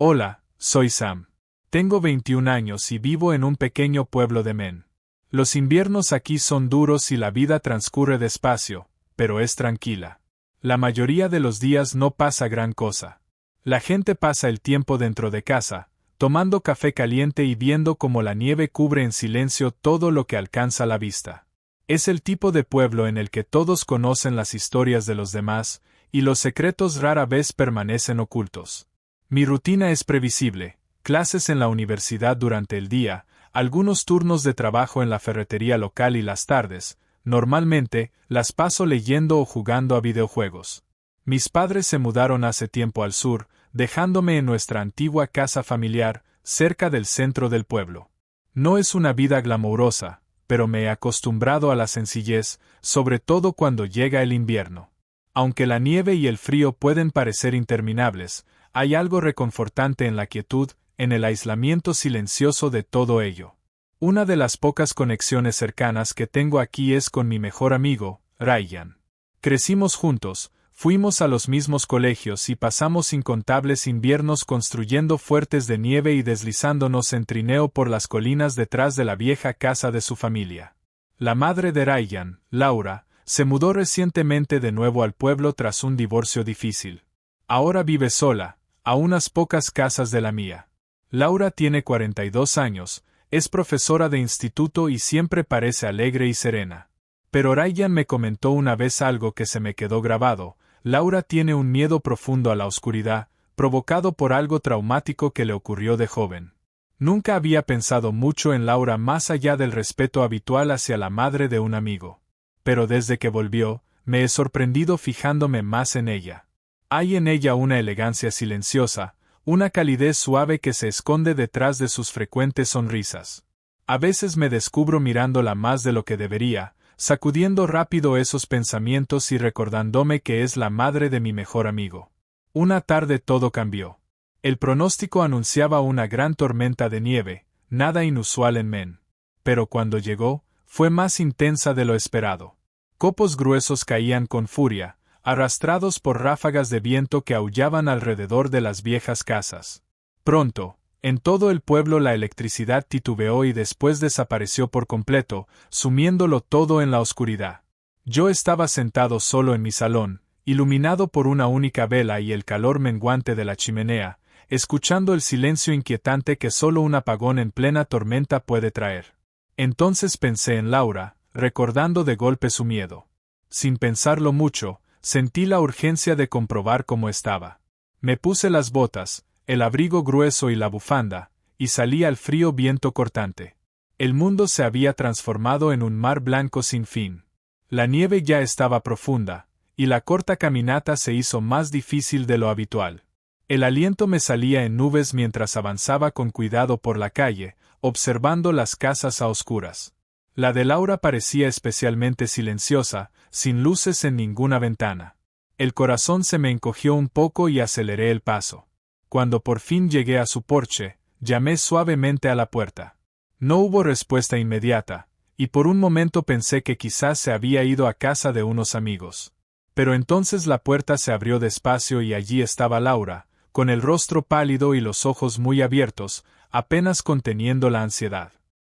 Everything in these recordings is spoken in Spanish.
Hola, soy Sam. Tengo 21 años y vivo en un pequeño pueblo de Maine. Los inviernos aquí son duros y la vida transcurre despacio, pero es tranquila. La mayoría de los días no pasa gran cosa. La gente pasa el tiempo dentro de casa, tomando café caliente y viendo cómo la nieve cubre en silencio todo lo que alcanza la vista. Es el tipo de pueblo en el que todos conocen las historias de los demás, y los secretos rara vez permanecen ocultos. Mi rutina es previsible: clases en la universidad durante el día, algunos turnos de trabajo en la ferretería local y las tardes, normalmente, las paso leyendo o jugando a videojuegos. Mis padres se mudaron hace tiempo al sur, dejándome en nuestra antigua casa familiar, cerca del centro del pueblo. No es una vida glamurosa, pero me he acostumbrado a la sencillez, sobre todo cuando llega el invierno. Aunque la nieve y el frío pueden parecer interminables, hay algo reconfortante en la quietud, en el aislamiento silencioso de todo ello. Una de las pocas conexiones cercanas que tengo aquí es con mi mejor amigo, Ryan. Crecimos juntos, fuimos a los mismos colegios y pasamos incontables inviernos construyendo fuertes de nieve y deslizándonos en trineo por las colinas detrás de la vieja casa de su familia. La madre de Ryan, Laura, se mudó recientemente de nuevo al pueblo tras un divorcio difícil. Ahora vive sola, a unas pocas casas de la mía. Laura tiene 42 años, es profesora de instituto y siempre parece alegre y serena. Pero Ryan me comentó una vez algo que se me quedó grabado: Laura tiene un miedo profundo a la oscuridad, provocado por algo traumático que le ocurrió de joven. Nunca había pensado mucho en Laura más allá del respeto habitual hacia la madre de un amigo. Pero desde que volvió, me he sorprendido fijándome más en ella. Hay en ella una elegancia silenciosa, una calidez suave que se esconde detrás de sus frecuentes sonrisas. A veces me descubro mirándola más de lo que debería, sacudiendo rápido esos pensamientos y recordándome que es la madre de mi mejor amigo. Una tarde todo cambió. El pronóstico anunciaba una gran tormenta de nieve, nada inusual en Maine. Pero cuando llegó, fue más intensa de lo esperado. Copos gruesos caían con furia, arrastrados por ráfagas de viento que aullaban alrededor de las viejas casas. Pronto, en todo el pueblo la electricidad titubeó y después desapareció por completo, sumiéndolo todo en la oscuridad. Yo estaba sentado solo en mi salón, iluminado por una única vela y el calor menguante de la chimenea, escuchando el silencio inquietante que solo un apagón en plena tormenta puede traer. Entonces pensé en Laura, recordando de golpe su miedo. Sin pensarlo mucho, sentí la urgencia de comprobar cómo estaba. Me puse las botas, el abrigo grueso y la bufanda, y salí al frío viento cortante. El mundo se había transformado en un mar blanco sin fin. La nieve ya estaba profunda, y la corta caminata se hizo más difícil de lo habitual. El aliento me salía en nubes mientras avanzaba con cuidado por la calle, observando las casas a oscuras. La de Laura parecía especialmente silenciosa, sin luces en ninguna ventana. El corazón se me encogió un poco y aceleré el paso. Cuando por fin llegué a su porche, llamé suavemente a la puerta. No hubo respuesta inmediata, y por un momento pensé que quizás se había ido a casa de unos amigos. Pero entonces la puerta se abrió despacio y allí estaba Laura, con el rostro pálido y los ojos muy abiertos, apenas conteniendo la ansiedad.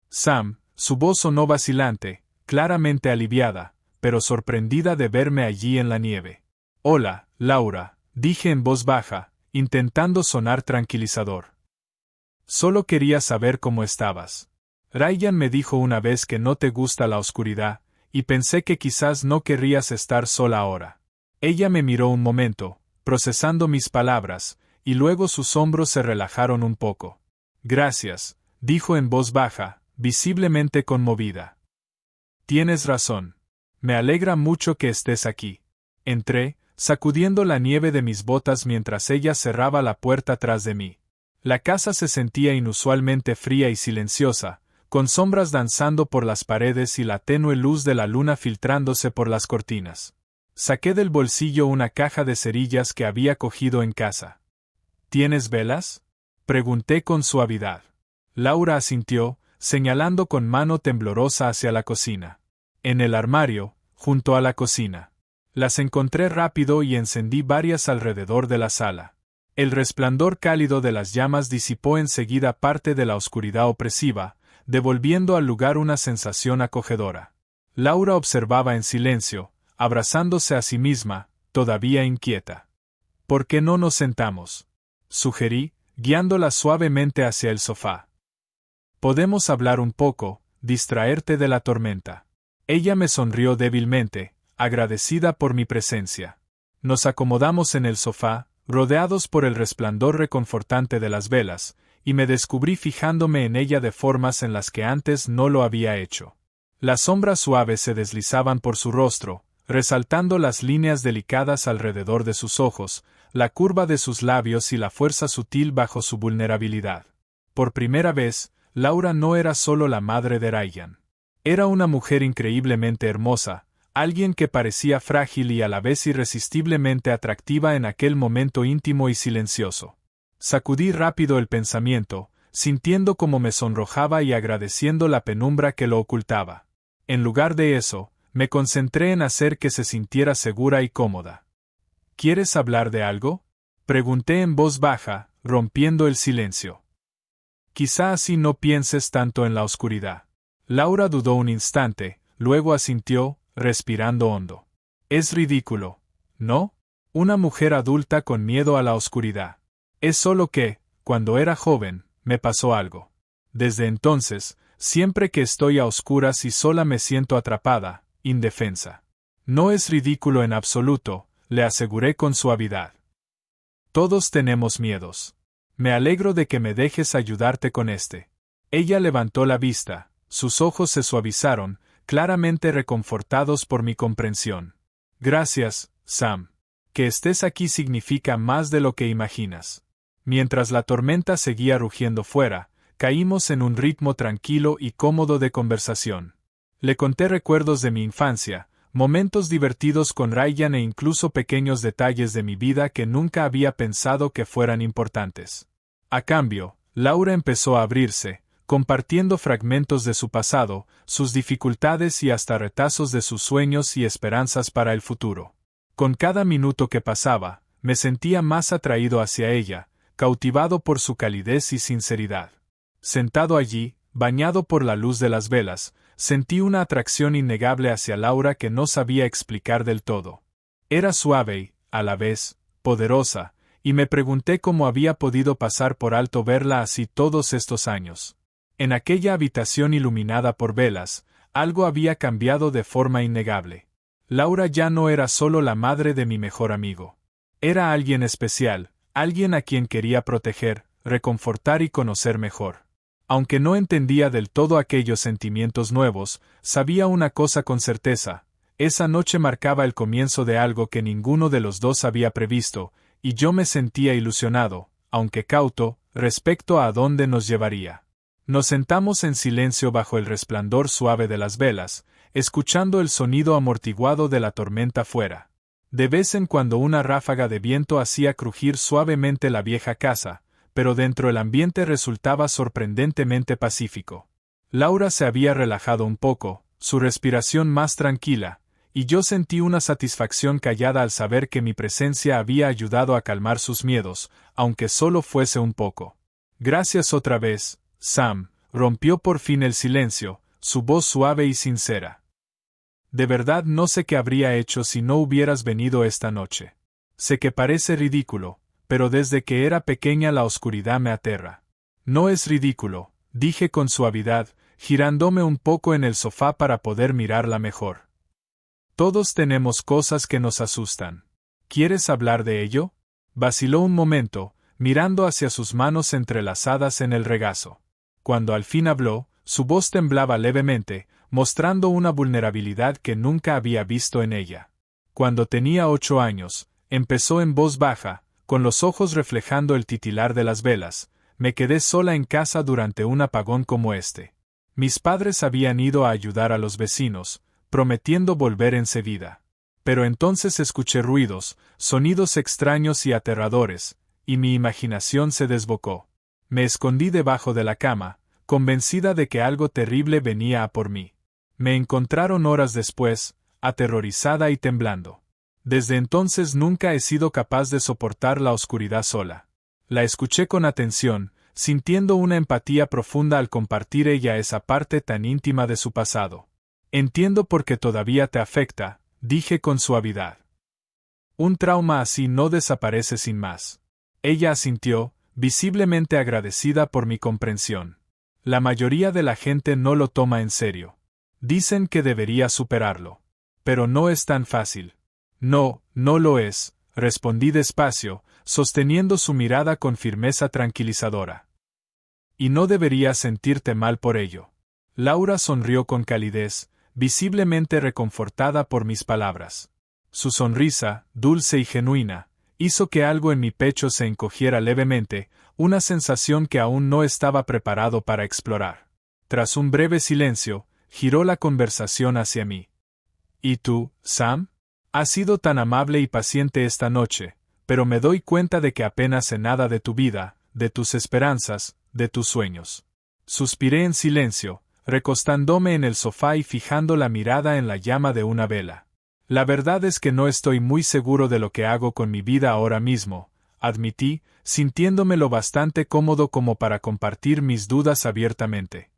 Sam, su voz sonó vacilante, claramente aliviada, pero sorprendida de verme allí en la nieve. «Hola, Laura», dije en voz baja, intentando sonar tranquilizador. «Solo quería saber cómo estabas. Ryan me dijo una vez que no te gusta la oscuridad, y pensé que quizás no querrías estar sola ahora». Ella me miró un momento, procesando mis palabras, y luego sus hombros se relajaron un poco. «Gracias», dijo en voz baja, visiblemente conmovida. «Tienes razón. Me alegra mucho que estés aquí». Entré, sacudiendo la nieve de mis botas mientras ella cerraba la puerta tras de mí. La casa se sentía inusualmente fría y silenciosa, con sombras danzando por las paredes y la tenue luz de la luna filtrándose por las cortinas. Saqué del bolsillo una caja de cerillas que había cogido en casa. «¿Tienes velas?», pregunté con suavidad. Laura asintió, señalando con mano temblorosa hacia la cocina. «En el armario, junto a la cocina». Las encontré rápido y encendí varias alrededor de la sala. El resplandor cálido de las llamas disipó enseguida parte de la oscuridad opresiva, devolviendo al lugar una sensación acogedora. Laura observaba en silencio, abrazándose a sí misma, todavía inquieta. ¿Por qué no nos sentamos?, sugerí, guiándola suavemente hacia el sofá. Podemos hablar un poco, distraerte de la tormenta. Ella me sonrió débilmente, agradecida por mi presencia. Nos acomodamos en el sofá, rodeados por el resplandor reconfortante de las velas, y me descubrí fijándome en ella de formas en las que antes no lo había hecho. Las sombras suaves se deslizaban por su rostro, resaltando las líneas delicadas alrededor de sus ojos, la curva de sus labios y la fuerza sutil bajo su vulnerabilidad. Por primera vez, Laura no era solo la madre de Ryan. Era una mujer increíblemente hermosa, alguien que parecía frágil y a la vez irresistiblemente atractiva en aquel momento íntimo y silencioso. Sacudí rápido el pensamiento, sintiendo cómo me sonrojaba y agradeciendo la penumbra que lo ocultaba. En lugar de eso, me concentré en hacer que se sintiera segura y cómoda. ¿Quieres hablar de algo?, pregunté en voz baja, rompiendo el silencio. Quizá así no pienses tanto en la oscuridad. Laura dudó un instante, luego asintió, respirando hondo. Es ridículo, ¿no? Una mujer adulta con miedo a la oscuridad. Es solo que, cuando era joven, me pasó algo. Desde entonces, siempre que estoy a oscuras y sola me siento atrapada, indefensa. No es ridículo en absoluto, le aseguré con suavidad. Todos tenemos miedos. Me alegro de que me dejes ayudarte con este. Ella levantó la vista, sus ojos se suavizaron, claramente reconfortados por mi comprensión. Gracias, Sam. Que estés aquí significa más de lo que imaginas. Mientras la tormenta seguía rugiendo fuera, caímos en un ritmo tranquilo y cómodo de conversación. Le conté recuerdos de mi infancia, momentos divertidos con Ryan e incluso pequeños detalles de mi vida que nunca había pensado que fueran importantes. A cambio, Laura empezó a abrirse, compartiendo fragmentos de su pasado, sus dificultades y hasta retazos de sus sueños y esperanzas para el futuro. Con cada minuto que pasaba, me sentía más atraído hacia ella, cautivado por su calidez y sinceridad. Sentado allí, bañado por la luz de las velas, sentí una atracción innegable hacia Laura que no sabía explicar del todo. Era suave y, a la vez, poderosa, y me pregunté cómo había podido pasar por alto verla así todos estos años. En aquella habitación iluminada por velas, algo había cambiado de forma innegable. Laura ya no era solo la madre de mi mejor amigo. Era alguien especial, alguien a quien quería proteger, reconfortar y conocer mejor. Aunque no entendía del todo aquellos sentimientos nuevos, sabía una cosa con certeza: esa noche marcaba el comienzo de algo que ninguno de los dos había previsto, y yo me sentía ilusionado, aunque cauto, respecto a dónde nos llevaría. Nos sentamos en silencio bajo el resplandor suave de las velas, escuchando el sonido amortiguado de la tormenta fuera. De vez en cuando una ráfaga de viento hacía crujir suavemente la vieja casa, pero dentro el ambiente resultaba sorprendentemente pacífico. Laura se había relajado un poco, su respiración más tranquila, y yo sentí una satisfacción callada al saber que mi presencia había ayudado a calmar sus miedos, aunque solo fuese un poco. Gracias otra vez, Sam, rompió por fin el silencio, su voz suave y sincera. De verdad no sé qué habría hecho si no hubieras venido esta noche. Sé que parece ridículo, pero desde que era pequeña la oscuridad me aterra. No es ridículo, dije con suavidad, girándome un poco en el sofá para poder mirarla mejor. Todos tenemos cosas que nos asustan. ¿Quieres hablar de ello? Vaciló un momento, mirando hacia sus manos entrelazadas en el regazo. Cuando al fin habló, su voz temblaba levemente, mostrando una vulnerabilidad que nunca había visto en ella. Cuando tenía 8 años, empezó en voz baja, con los ojos reflejando el titilar de las velas, me quedé sola en casa durante un apagón como este. Mis padres habían ido a ayudar a los vecinos, prometiendo volver enseguida. Pero entonces escuché ruidos, sonidos extraños y aterradores, y mi imaginación se desbocó. Me escondí debajo de la cama, convencida de que algo terrible venía a por mí. Me encontraron horas después, aterrorizada y temblando. Desde entonces nunca he sido capaz de soportar la oscuridad sola. La escuché con atención, sintiendo una empatía profunda al compartir ella esa parte tan íntima de su pasado. Entiendo por qué todavía te afecta, dije con suavidad. Un trauma así no desaparece sin más. Ella asintió, visiblemente agradecida por mi comprensión. La mayoría de la gente no lo toma en serio. Dicen que debería superarlo. Pero no es tan fácil. No, no lo es, respondí despacio, sosteniendo su mirada con firmeza tranquilizadora. Y no deberías sentirte mal por ello. Laura sonrió con calidez, visiblemente reconfortada por mis palabras. Su sonrisa, dulce y genuina, hizo que algo en mi pecho se encogiera levemente, una sensación que aún no estaba preparado para explorar. Tras un breve silencio, giró la conversación hacia mí. ¿Y tú, Sam? Has sido tan amable y paciente esta noche, pero me doy cuenta de que apenas sé nada de tu vida, de tus esperanzas, de tus sueños. Suspiré en silencio, recostándome en el sofá y fijando la mirada en la llama de una vela. La verdad es que no estoy muy seguro de lo que hago con mi vida ahora mismo, admití, sintiéndome lo bastante cómodo como para compartir mis dudas abiertamente.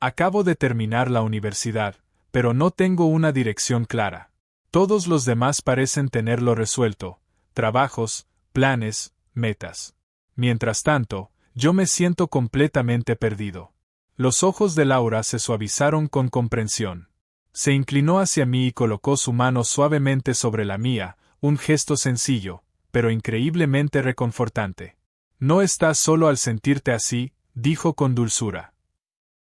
Acabo de terminar la universidad, pero no tengo una dirección clara. Todos los demás parecen tenerlo resuelto, trabajos, planes, metas. Mientras tanto, yo me siento completamente perdido. Los ojos de Laura se suavizaron con comprensión. Se inclinó hacia mí y colocó su mano suavemente sobre la mía, un gesto sencillo, pero increíblemente reconfortante. No estás solo al sentirte así, dijo con dulzura.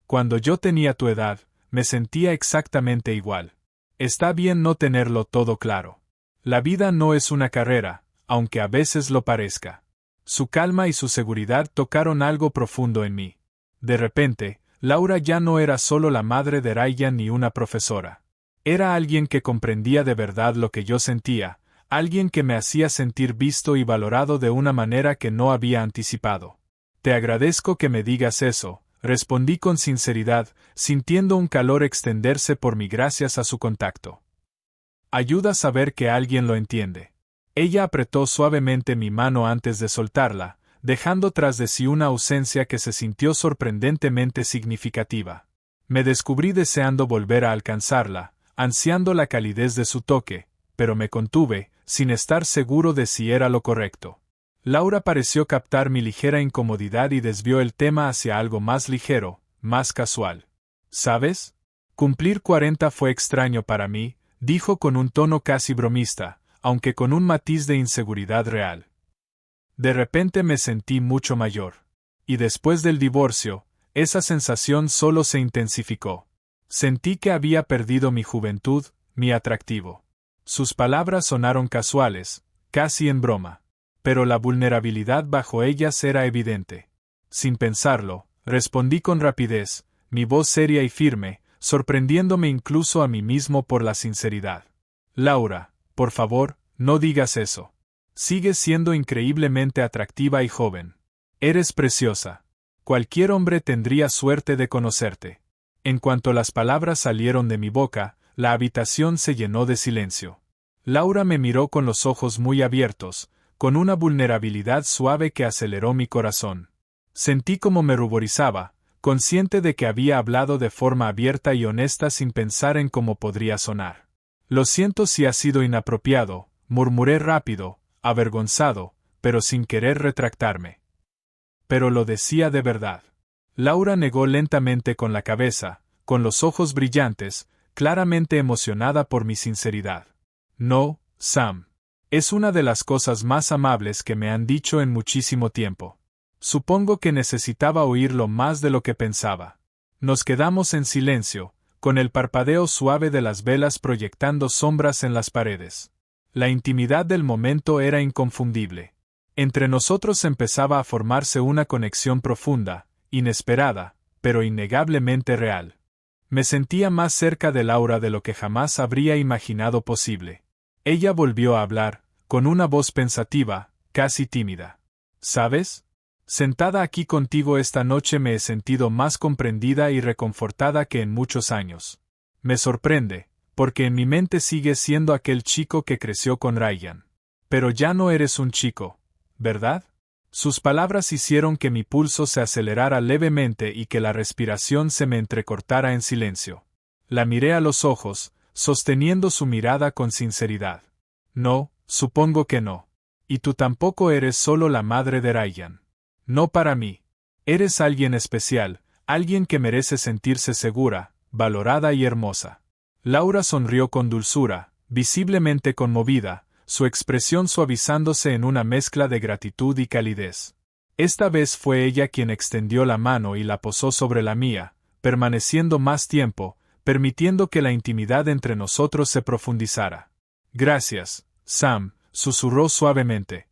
Cuando yo tenía tu edad, me sentía exactamente igual. Está bien no tenerlo todo claro. La vida no es una carrera, aunque a veces lo parezca. Su calma y su seguridad tocaron algo profundo en mí. De repente, Laura ya no era solo la madre de Ryan ni una profesora. Era alguien que comprendía de verdad lo que yo sentía, alguien que me hacía sentir visto y valorado de una manera que no había anticipado. Te agradezco que me digas eso, respondí con sinceridad, sintiendo un calor extenderse por mí gracias a su contacto. Ayuda a saber que alguien lo entiende. Ella apretó suavemente mi mano antes de soltarla, dejando tras de sí una ausencia que se sintió sorprendentemente significativa. Me descubrí deseando volver a alcanzarla, ansiando la calidez de su toque, pero me contuve, sin estar seguro de si era lo correcto. Laura pareció captar mi ligera incomodidad y desvió el tema hacia algo más ligero, más casual. ¿Sabes? Cumplir 40 fue extraño para mí, dijo con un tono casi bromista, aunque con un matiz de inseguridad real. De repente me sentí mucho mayor. Y después del divorcio, esa sensación solo se intensificó. Sentí que había perdido mi juventud, mi atractivo. Sus palabras sonaron casuales, casi en broma. Pero la vulnerabilidad bajo ellas era evidente. Sin pensarlo, respondí con rapidez, mi voz seria y firme, sorprendiéndome incluso a mí mismo por la sinceridad. Laura, por favor, no digas eso. Sigues siendo increíblemente atractiva y joven. Eres preciosa. Cualquier hombre tendría suerte de conocerte. En cuanto las palabras salieron de mi boca, la habitación se llenó de silencio. Laura me miró con los ojos muy abiertos, con una vulnerabilidad suave que aceleró mi corazón. Sentí como me ruborizaba, consciente de que había hablado de forma abierta y honesta sin pensar en cómo podría sonar. Lo siento si ha sido inapropiado, murmuré rápido, avergonzado, pero sin querer retractarme. Pero lo decía de verdad. Laura negó lentamente con la cabeza, con los ojos brillantes, claramente emocionada por mi sinceridad. No, Sam. Es una de las cosas más amables que me han dicho en muchísimo tiempo. Supongo que necesitaba oírlo más de lo que pensaba. Nos quedamos en silencio, con el parpadeo suave de las velas proyectando sombras en las paredes. La intimidad del momento era inconfundible. Entre nosotros empezaba a formarse una conexión profunda, inesperada, pero innegablemente real. Me sentía más cerca de Laura de lo que jamás habría imaginado posible. Ella volvió a hablar, con una voz pensativa, casi tímida. ¿Sabes? Sentada aquí contigo esta noche me he sentido más comprendida y reconfortada que en muchos años. Me sorprende, porque en mi mente sigues siendo aquel chico que creció con Ryan. Pero ya no eres un chico, ¿verdad? Sus palabras hicieron que mi pulso se acelerara levemente y que la respiración se me entrecortara en silencio. La miré a los ojos, sosteniendo su mirada con sinceridad. No, supongo que no. Y tú tampoco eres solo la madre de Ryan. No para mí. Eres alguien especial, alguien que merece sentirse segura, valorada y hermosa. Laura sonrió con dulzura, visiblemente conmovida, su expresión suavizándose en una mezcla de gratitud y calidez. Esta vez fue ella quien extendió la mano y la posó sobre la mía, permaneciendo más tiempo, permitiendo que la intimidad entre nosotros se profundizara. Gracias, Sam, susurró suavemente.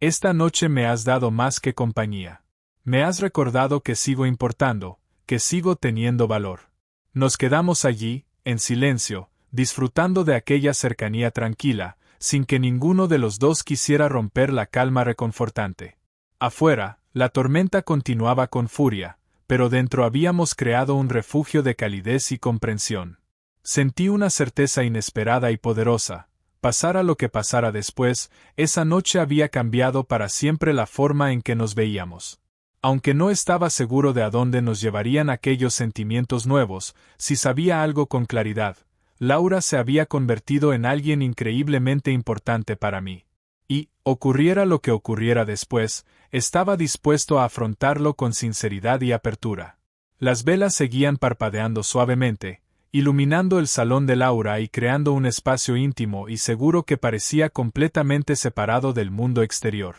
Esta noche me has dado más que compañía. Me has recordado que sigo importando, que sigo teniendo valor. Nos quedamos allí, en silencio, disfrutando de aquella cercanía tranquila, sin que ninguno de los dos quisiera romper la calma reconfortante. Afuera, la tormenta continuaba con furia, pero dentro habíamos creado un refugio de calidez y comprensión. Sentí una certeza inesperada y poderosa. Pasara lo que pasara después, esa noche había cambiado para siempre la forma en que nos veíamos. Aunque no estaba seguro de a dónde nos llevarían aquellos sentimientos nuevos, si sabía algo con claridad, Laura se había convertido en alguien increíblemente importante para mí. Y, ocurriera lo que ocurriera después, estaba dispuesto a afrontarlo con sinceridad y apertura. Las velas seguían parpadeando suavemente, iluminando el salón de Laura y creando un espacio íntimo y seguro que parecía completamente separado del mundo exterior.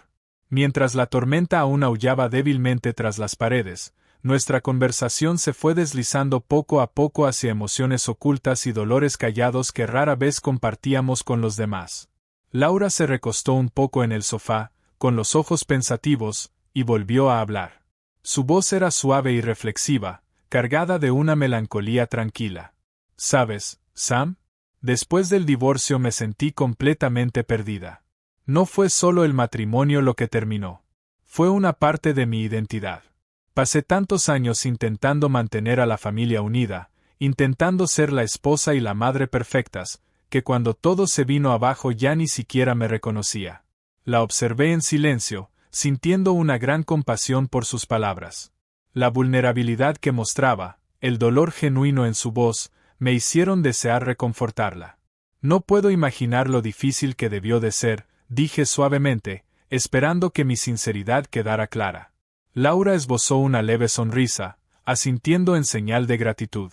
Mientras la tormenta aún aullaba débilmente tras las paredes, nuestra conversación se fue deslizando poco a poco hacia emociones ocultas y dolores callados que rara vez compartíamos con los demás. Laura se recostó un poco en el sofá, con los ojos pensativos, y volvió a hablar. Su voz era suave y reflexiva, cargada de una melancolía tranquila. ¿Sabes, Sam? Después del divorcio me sentí completamente perdida. No fue solo el matrimonio lo que terminó. Fue una parte de mi identidad. Pasé tantos años intentando mantener a la familia unida, intentando ser la esposa y la madre perfectas, que cuando todo se vino abajo ya ni siquiera me reconocía. La observé en silencio, sintiendo una gran compasión por sus palabras. La vulnerabilidad que mostraba, el dolor genuino en su voz, me hicieron desear reconfortarla. No puedo imaginar lo difícil que debió de ser, dije suavemente, esperando que mi sinceridad quedara clara. Laura esbozó una leve sonrisa, asintiendo en señal de gratitud.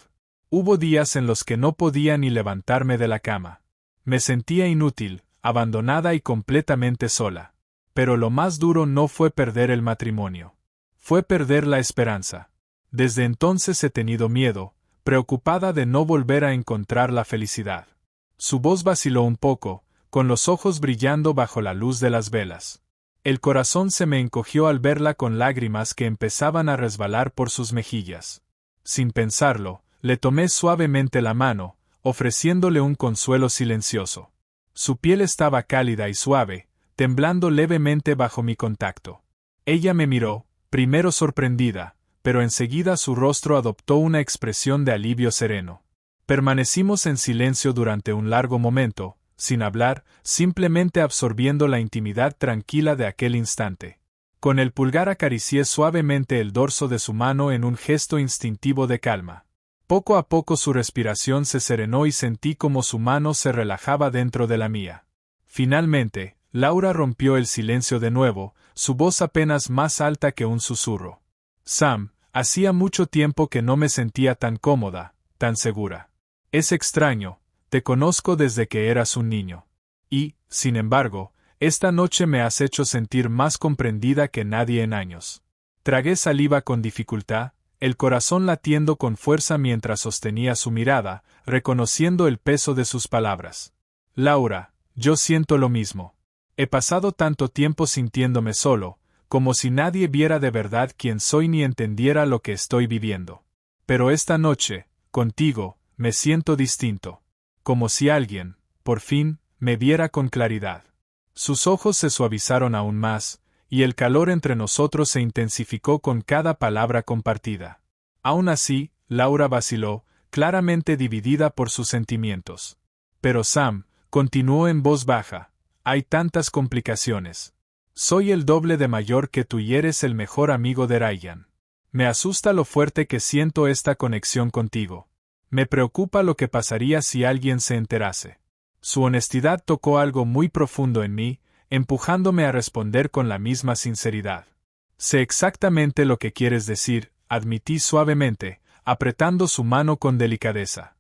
Hubo días en los que no podía ni levantarme de la cama. Me sentía inútil, abandonada y completamente sola. Pero lo más duro no fue perder el matrimonio. Fue perder la esperanza. Desde entonces he tenido miedo, preocupada de no volver a encontrar la felicidad. Su voz vaciló un poco, con los ojos brillando bajo la luz de las velas. El corazón se me encogió al verla con lágrimas que empezaban a resbalar por sus mejillas. Sin pensarlo, le tomé suavemente la mano, ofreciéndole un consuelo silencioso. Su piel estaba cálida y suave, temblando levemente bajo mi contacto. Ella me miró, primero sorprendida, pero enseguida su rostro adoptó una expresión de alivio sereno. Permanecimos en silencio durante un largo momento, sin hablar, simplemente absorbiendo la intimidad tranquila de aquel instante. Con el pulgar acaricié suavemente el dorso de su mano en un gesto instintivo de calma. Poco a poco su respiración se serenó y sentí como su mano se relajaba dentro de la mía. Finalmente, Laura rompió el silencio de nuevo, su voz apenas más alta que un susurro. Sam, hacía mucho tiempo que no me sentía tan cómoda, tan segura. Es extraño. Te conozco desde que eras un niño. Y, sin embargo, esta noche me has hecho sentir más comprendida que nadie en años. Tragué saliva con dificultad, el corazón latiendo con fuerza mientras sostenía su mirada, reconociendo el peso de sus palabras. Laura, yo siento lo mismo. He pasado tanto tiempo sintiéndome solo, como si nadie viera de verdad quién soy ni entendiera lo que estoy viviendo. Pero esta noche, contigo, me siento distinto. Como si alguien, por fin, me viera con claridad. Sus ojos se suavizaron aún más, y el calor entre nosotros se intensificó con cada palabra compartida. Aún así, Laura vaciló, claramente dividida por sus sentimientos. Pero Sam, continuó en voz baja, hay tantas complicaciones. Soy el doble de mayor que tú y eres el mejor amigo de Ryan. Me asusta lo fuerte que siento esta conexión contigo. Me preocupa lo que pasaría si alguien se enterase. Su honestidad tocó algo muy profundo en mí, empujándome a responder con la misma sinceridad. Sé exactamente lo que quieres decir, admití suavemente, apretando su mano con delicadeza.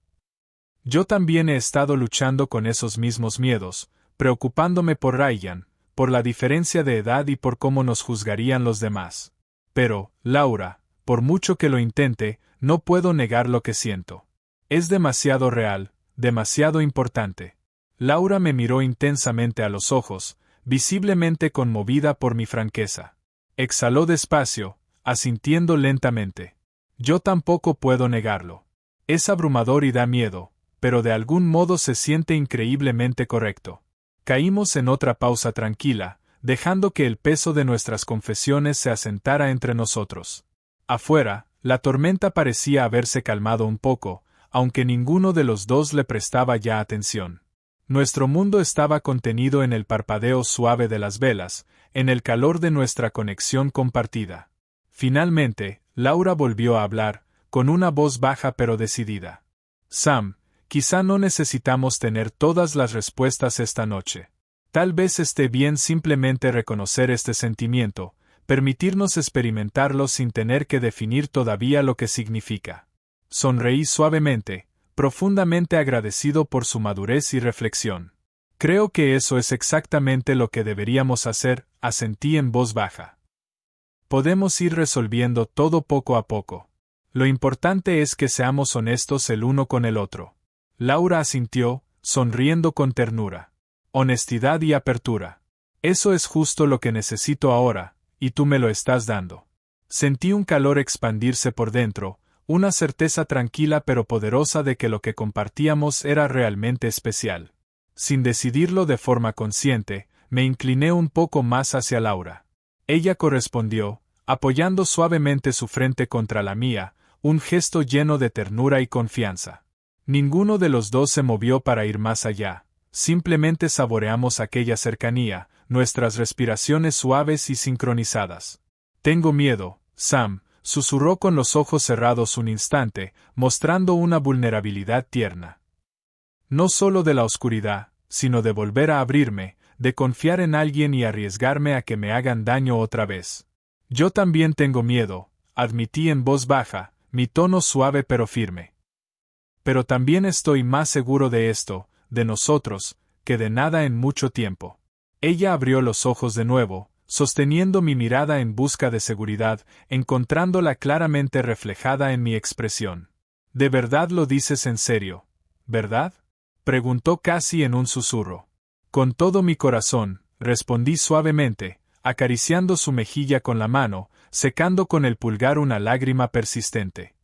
Yo también he estado luchando con esos mismos miedos, preocupándome por Ryan, por la diferencia de edad y por cómo nos juzgarían los demás. Pero, Laura, por mucho que lo intente, no puedo negar lo que siento. Es demasiado real, demasiado importante. Laura me miró intensamente a los ojos, visiblemente conmovida por mi franqueza. Exhaló despacio, asintiendo lentamente. Yo tampoco puedo negarlo. Es abrumador y da miedo, pero de algún modo se siente increíblemente correcto. Caímos en otra pausa tranquila, dejando que el peso de nuestras confesiones se asentara entre nosotros. Afuera, la tormenta parecía haberse calmado un poco, aunque ninguno de los dos le prestaba ya atención. Nuestro mundo estaba contenido en el parpadeo suave de las velas, en el calor de nuestra conexión compartida. Finalmente, Laura volvió a hablar, con una voz baja pero decidida. Sam, quizá no necesitamos tener todas las respuestas esta noche. Tal vez esté bien simplemente reconocer este sentimiento, permitirnos experimentarlo sin tener que definir todavía lo que significa. Sonreí suavemente, profundamente agradecido por su madurez y reflexión. Creo que eso es exactamente lo que deberíamos hacer, asentí en voz baja. Podemos ir resolviendo todo poco a poco. Lo importante es que seamos honestos el uno con el otro. Laura asintió, sonriendo con ternura. Honestidad y apertura. Eso es justo lo que necesito ahora, y tú me lo estás dando. Sentí un calor expandirse por dentro, una certeza tranquila pero poderosa de que lo que compartíamos era realmente especial. Sin decidirlo de forma consciente, me incliné un poco más hacia Laura. Ella correspondió, apoyando suavemente su frente contra la mía, un gesto lleno de ternura y confianza. Ninguno de los dos se movió para ir más allá, simplemente saboreamos aquella cercanía, nuestras respiraciones suaves y sincronizadas. Tengo miedo, Sam, susurró con los ojos cerrados un instante, mostrando una vulnerabilidad tierna. No solo de la oscuridad, sino de volver a abrirme, de confiar en alguien y arriesgarme a que me hagan daño otra vez. Yo también tengo miedo, admití en voz baja, mi tono suave pero firme. Pero también estoy más seguro de esto, de nosotros, que de nada en mucho tiempo. Ella abrió los ojos de nuevo, sosteniendo mi mirada en busca de seguridad, encontrándola claramente reflejada en mi expresión. ¿De verdad lo dices en serio, verdad? Preguntó casi en un susurro. Con todo mi corazón, respondí suavemente, acariciando su mejilla con la mano, secando con el pulgar una lágrima persistente.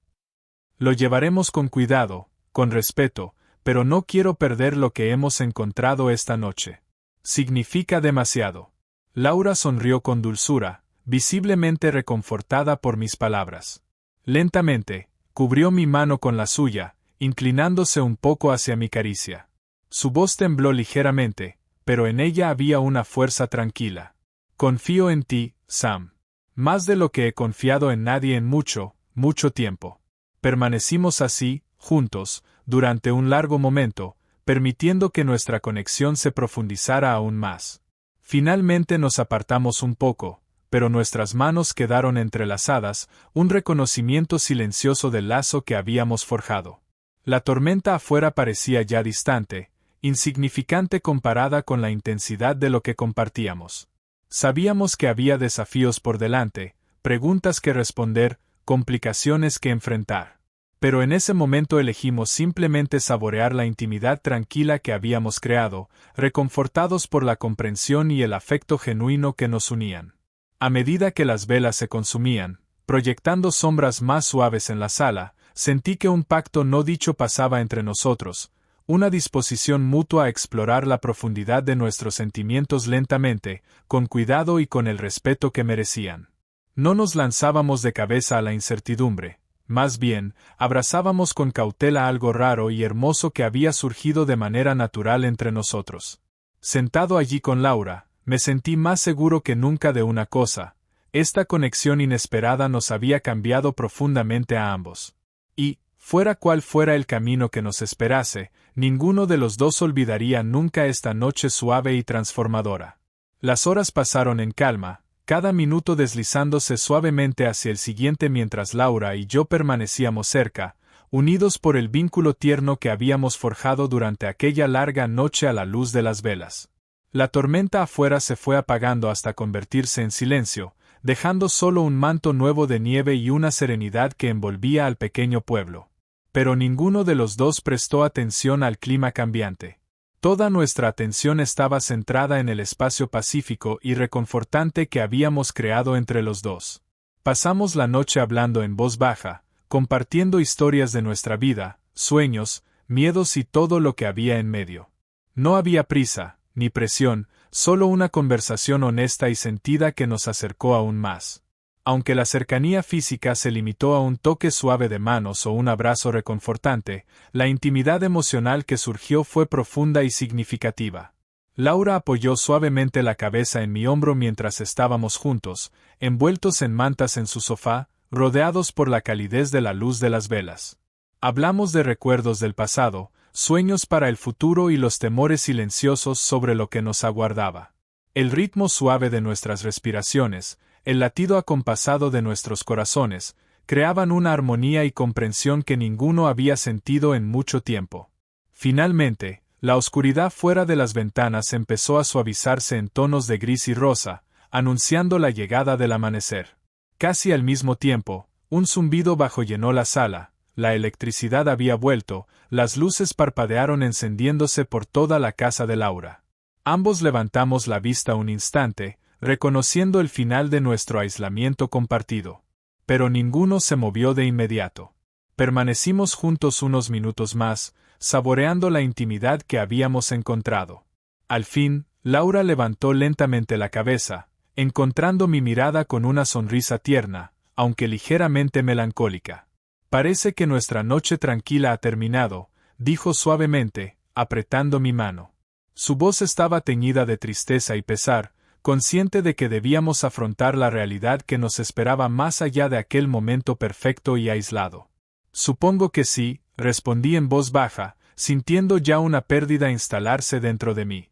Lo llevaremos con cuidado, con respeto, pero no quiero perder lo que hemos encontrado esta noche. Significa demasiado. Laura sonrió con dulzura, visiblemente reconfortada por mis palabras. Lentamente, cubrió mi mano con la suya, inclinándose un poco hacia mi caricia. Su voz tembló ligeramente, pero en ella había una fuerza tranquila. Confío en ti, Sam. Más de lo que he confiado en nadie en mucho, mucho tiempo. Permanecimos así, juntos, durante un largo momento, permitiendo que nuestra conexión se profundizara aún más. Finalmente nos apartamos un poco, pero nuestras manos quedaron entrelazadas, un reconocimiento silencioso del lazo que habíamos forjado. La tormenta afuera parecía ya distante, insignificante comparada con la intensidad de lo que compartíamos. Sabíamos que había desafíos por delante, preguntas que responder, complicaciones que enfrentar. Pero en ese momento elegimos simplemente saborear la intimidad tranquila que habíamos creado, reconfortados por la comprensión y el afecto genuino que nos unían. A medida que las velas se consumían, proyectando sombras más suaves en la sala, sentí que un pacto no dicho pasaba entre nosotros, una disposición mutua a explorar la profundidad de nuestros sentimientos lentamente, con cuidado y con el respeto que merecían. No nos lanzábamos de cabeza a la incertidumbre. Más bien, abrazábamos con cautela algo raro y hermoso que había surgido de manera natural entre nosotros. Sentado allí con Laura, Me sentí más seguro que nunca de una cosa: esta conexión inesperada nos había cambiado profundamente a ambos. Y, fuera cual fuera el camino que nos esperase, ninguno de los dos olvidaría nunca esta noche suave y transformadora. Las horas pasaron en calma, cada minuto deslizándose suavemente hacia el siguiente mientras Laura y yo permanecíamos cerca, unidos por el vínculo tierno que habíamos forjado durante aquella larga noche a la luz de las velas. La tormenta afuera se fue apagando hasta convertirse en silencio, dejando solo un manto nuevo de nieve y una serenidad que envolvía al pequeño pueblo. Pero ninguno de los dos prestó atención al clima cambiante. Toda nuestra atención estaba centrada en el espacio pacífico y reconfortante que habíamos creado entre los dos. Pasamos la noche hablando en voz baja, compartiendo historias de nuestra vida, sueños, miedos y todo lo que había en medio. No había prisa, ni presión, solo una conversación honesta y sentida que nos acercó aún más. Aunque la cercanía física se limitó a un toque suave de manos o un abrazo reconfortante, la intimidad emocional que surgió fue profunda y significativa. Laura apoyó suavemente la cabeza en mi hombro mientras estábamos juntos, envueltos en mantas en su sofá, rodeados por la calidez de la luz de las velas. Hablamos de recuerdos del pasado, sueños para el futuro y los temores silenciosos sobre lo que nos aguardaba. El ritmo suave de nuestras respiraciones, el latido acompasado de nuestros corazones, creaban una armonía y comprensión que ninguno había sentido en mucho tiempo. Finalmente, la oscuridad fuera de las ventanas empezó a suavizarse en tonos de gris y rosa, anunciando la llegada del amanecer. Casi al mismo tiempo, un zumbido bajo llenó la sala, la electricidad había vuelto, las luces parpadearon encendiéndose por toda la casa de Laura. Ambos levantamos la vista un instante, reconociendo el final de nuestro aislamiento compartido. Pero ninguno se movió de inmediato. Permanecimos juntos unos minutos más, saboreando la intimidad que habíamos encontrado. Al fin, Laura levantó lentamente la cabeza, encontrando mi mirada con una sonrisa tierna, aunque ligeramente melancólica. «Parece que nuestra noche tranquila ha terminado», dijo suavemente, apretando mi mano. Su voz estaba teñida de tristeza y pesar, consciente de que debíamos afrontar la realidad que nos esperaba más allá de aquel momento perfecto y aislado. «Supongo que sí», respondí en voz baja, sintiendo ya una pérdida instalarse dentro de mí.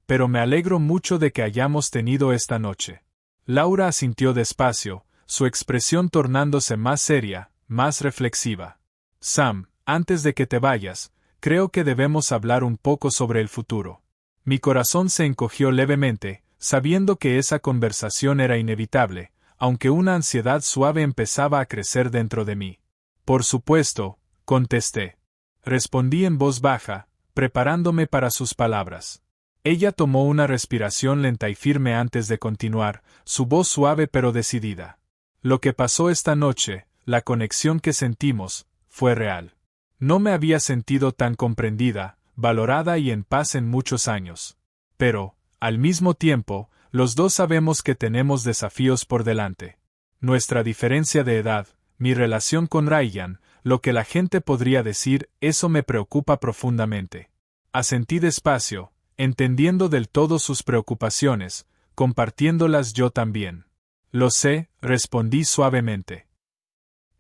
«Pero me alegro mucho de que hayamos tenido esta noche». Laura asintió despacio, su expresión tornándose más seria, más reflexiva. «Sam, antes de que te vayas, creo que debemos hablar un poco sobre el futuro». Mi corazón se encogió levemente, sabiendo que esa conversación era inevitable, aunque una ansiedad suave empezaba a crecer dentro de mí. «Por supuesto», contesté. Respondí en voz baja, preparándome para sus palabras. Ella tomó una respiración lenta y firme antes de continuar, su voz suave pero decidida. «Lo que pasó esta noche, la conexión que sentimos, fue real. No me había sentido tan comprendida, valorada y en paz en muchos años. Pero, al mismo tiempo, los dos sabemos que tenemos desafíos por delante. Nuestra diferencia de edad, mi relación con Ryan, lo que la gente podría decir, eso me preocupa profundamente». Asentí despacio, entendiendo del todo sus preocupaciones, compartiéndolas yo también. «Lo sé», respondí suavemente.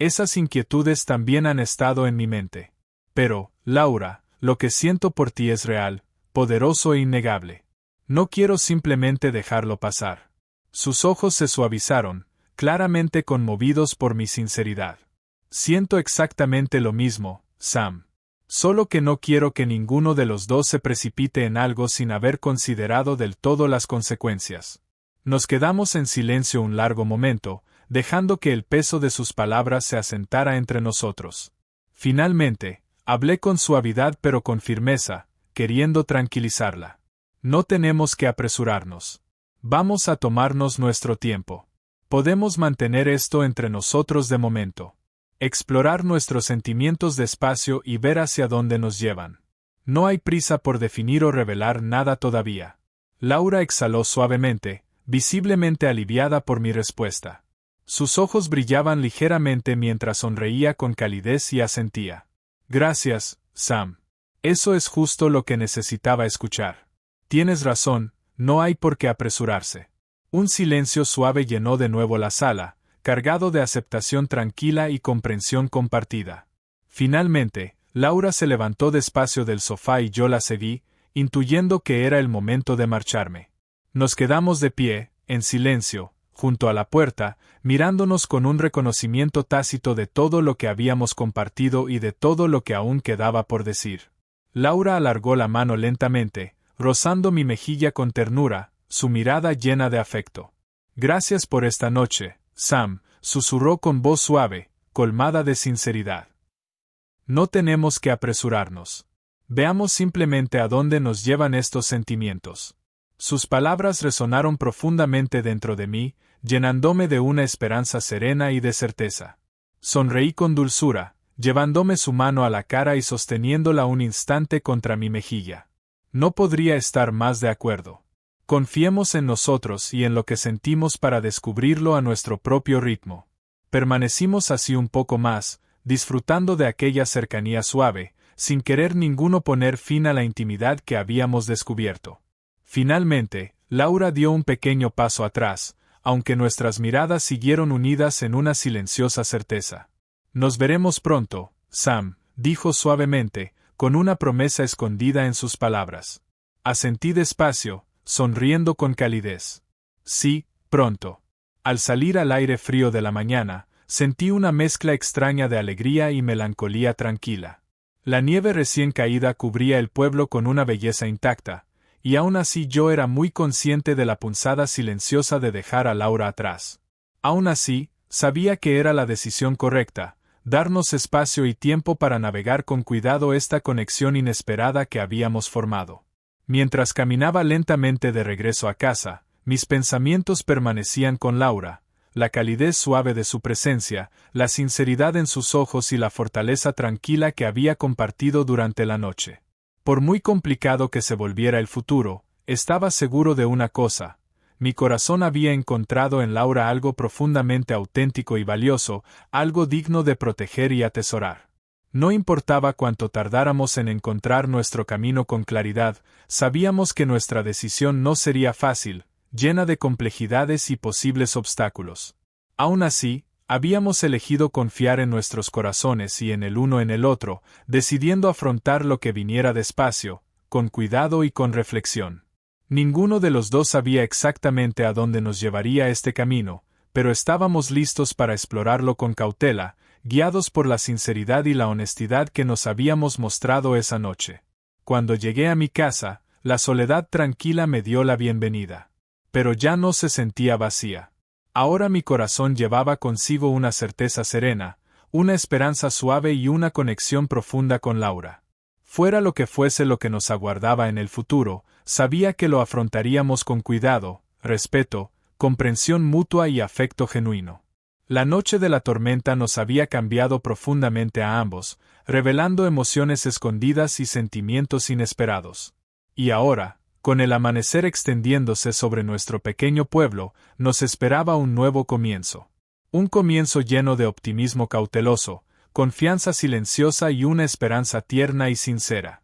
«Esas inquietudes también han estado en mi mente. Pero, Laura, lo que siento por ti es real, poderoso e innegable. No quiero simplemente dejarlo pasar». Sus ojos se suavizaron, claramente conmovidos por mi sinceridad. «Siento exactamente lo mismo, Sam. Solo que no quiero que ninguno de los dos se precipite en algo sin haber considerado del todo las consecuencias». Nos quedamos en silencio un largo momento, dejando que el peso de sus palabras se asentara entre nosotros. Finalmente, hablé con suavidad pero con firmeza, queriendo tranquilizarla. «No tenemos que apresurarnos. Vamos a tomarnos nuestro tiempo. Podemos mantener esto entre nosotros de momento. Explorar nuestros sentimientos despacio y ver hacia dónde nos llevan. No hay prisa por definir o revelar nada todavía». Laura exhaló suavemente, visiblemente aliviada por mi respuesta. Sus ojos brillaban ligeramente mientras sonreía con calidez y asentía. «Gracias, Sam. Eso es justo lo que necesitaba escuchar. Tienes razón, no hay por qué apresurarse. Un silencio suave llenó de nuevo la sala, cargado de aceptación tranquila y comprensión compartida. Finalmente, Laura se levantó despacio del sofá y yo la seguí, intuyendo que era el momento de marcharme. Nos quedamos de pie, en silencio, junto a la puerta, mirándonos con un reconocimiento tácito de todo lo que habíamos compartido y de todo lo que aún quedaba por decir. Laura alargó la mano lentamente, rozando mi mejilla con ternura, su mirada llena de afecto. «Gracias por esta noche, Sam», susurró con voz suave, colmada de sinceridad. «No tenemos que apresurarnos. Veamos simplemente a dónde nos llevan estos sentimientos». Sus palabras resonaron profundamente dentro de mí, llenándome de una esperanza serena y de certeza. Sonreí con dulzura, llevándome su mano a la cara y sosteniéndola un instante contra mi mejilla. No podría estar más de acuerdo. Confiemos en nosotros y en lo que sentimos para descubrirlo a nuestro propio ritmo. Permanecimos así un poco más, disfrutando de aquella cercanía suave, sin querer ninguno poner fin a la intimidad que habíamos descubierto. Finalmente, Laura dio un pequeño paso atrás, aunque nuestras miradas siguieron unidas en una silenciosa certeza. «Nos veremos pronto, Sam», dijo suavemente, con una promesa escondida en sus palabras. Asentí despacio, sonriendo con calidez. «Sí, pronto». Al salir al aire frío de la mañana, sentí una mezcla extraña de alegría y melancolía tranquila. La nieve recién caída cubría el pueblo con una belleza intacta, y aún así yo era muy consciente de la punzada silenciosa de dejar a Laura atrás. Aún así, sabía que era la decisión correcta, darnos espacio y tiempo para navegar con cuidado esta conexión inesperada que habíamos formado. Mientras caminaba lentamente de regreso a casa, mis pensamientos permanecían con Laura, la calidez suave de su presencia, la sinceridad en sus ojos y la fortaleza tranquila que había compartido durante la noche. Por muy complicado que se volviera el futuro, estaba seguro de una cosa: mi corazón había encontrado en Laura algo profundamente auténtico y valioso, algo digno de proteger y atesorar. No importaba cuánto tardáramos en encontrar nuestro camino con claridad, sabíamos que nuestra decisión no sería fácil, llena de complejidades y posibles obstáculos. Aún así, habíamos elegido confiar en nuestros corazones y en el uno en el otro, decidiendo afrontar lo que viniera despacio, con cuidado y con reflexión. Ninguno de los dos sabía exactamente a dónde nos llevaría este camino, pero estábamos listos para explorarlo con cautela, guiados por la sinceridad y la honestidad que nos habíamos mostrado esa noche. Cuando llegué a mi casa, la soledad tranquila me dio la bienvenida. Pero ya no se sentía vacía. Ahora mi corazón llevaba consigo una certeza serena, una esperanza suave y una conexión profunda con Laura. Fuera lo que fuese lo que nos aguardaba en el futuro, sabía que lo afrontaríamos con cuidado, respeto, comprensión mutua y afecto genuino. La noche de la tormenta nos había cambiado profundamente a ambos, revelando emociones escondidas y sentimientos inesperados. Y ahora, con el amanecer extendiéndose sobre nuestro pequeño pueblo, nos esperaba un nuevo comienzo. Un comienzo lleno de optimismo cauteloso, confianza silenciosa y una esperanza tierna y sincera.